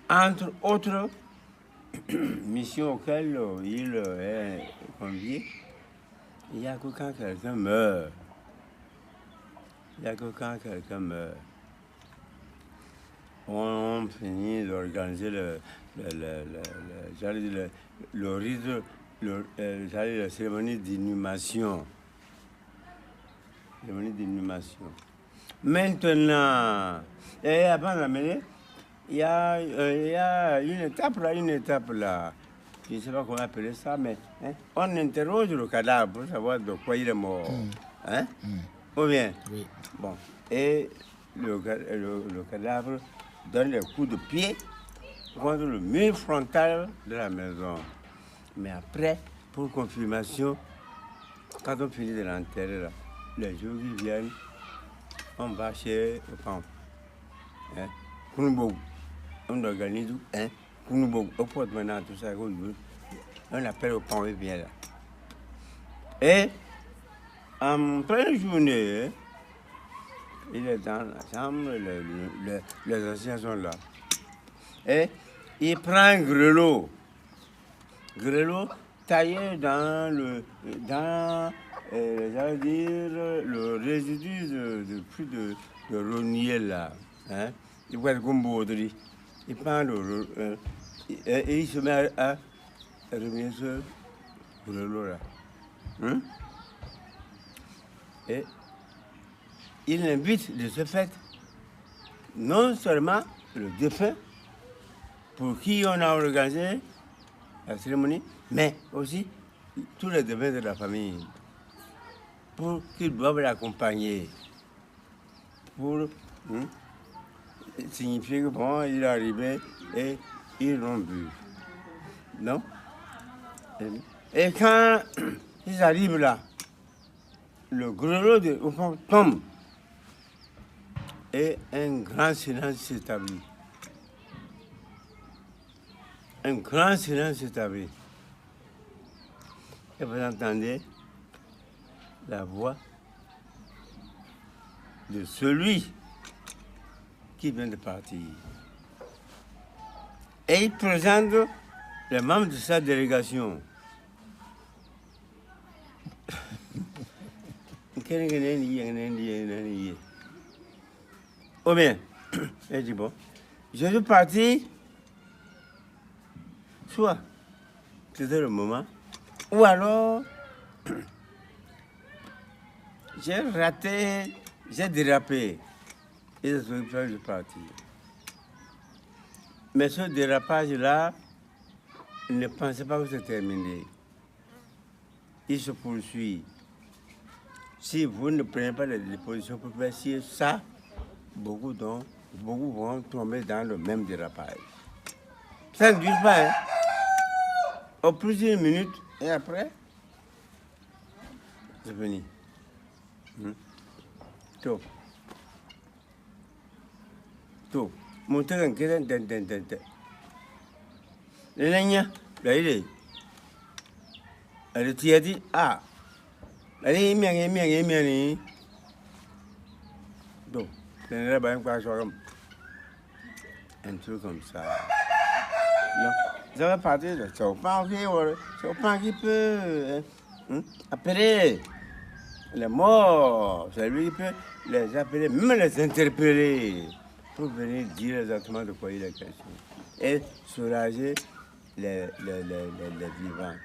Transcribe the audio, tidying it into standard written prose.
Entre autres missions auxquelles il est convié, il n'y a que quand quelqu'un meurt. On finit d'organiser le rite, la cérémonie d'inhumation. Maintenant, et avant d'amener, il y a une étape là. Je ne sais pas comment appeler ça, mais on interroge le cadavre pour savoir de quoi il est mort. Ou bien? Oui. Bon. Et le cadavre donne des coups de pied contre le mur frontal de la maison. Mais après, pour confirmation, quand on finit de l'enterrer, là, les jours qui viennent, on va chez le camp. On organise au porte maintenant tout ça. On appelle au camp et vient là. Et en pleine journée, il est dans la chambre, les anciens sont là. Et il prend un grelot taillé dans le résidu de rognier là. Il voit le gombo de lui. Il prend et il se met à revenir ce grelot là. Et il invite de ce fait non seulement le défunt pour qui on a organisé la cérémonie, mais aussi tous les défunts de la famille pour qu'ils doivent l'accompagner pour signifier que bon, il est arrivé et ils l'ont bu. Non? Et quand ils arrivent là, le grelot au fond tombe et un grand silence s'établit. Et vous entendez la voix de celui qui vient de partir. Et il présente les membres de sa délégation. Oh bien, il dit bon, je suis parti, soit c'était le moment, ou alors j'ai dérapé, et je suis prêt de partir. Mais ce dérapage-là, ne pensez pas que c'est terminé. Il se poursuit. Si vous ne prenez pas les dispositions pour faire ça, beaucoup vont tomber dans le même dérapage. Ça ne dure pas, Au plus d'une minute, et après, c'est fini. Tout. Montez un kéden, elle t'a dit, allez, mienne. Donc, c'est un truc comme ça. Non, ça va partir de ça. Pas qui peut appeler les morts. C'est lui qui peut les appeler, même les interpeller, pour venir dire exactement de quoi il est question. Et soulager les vivants.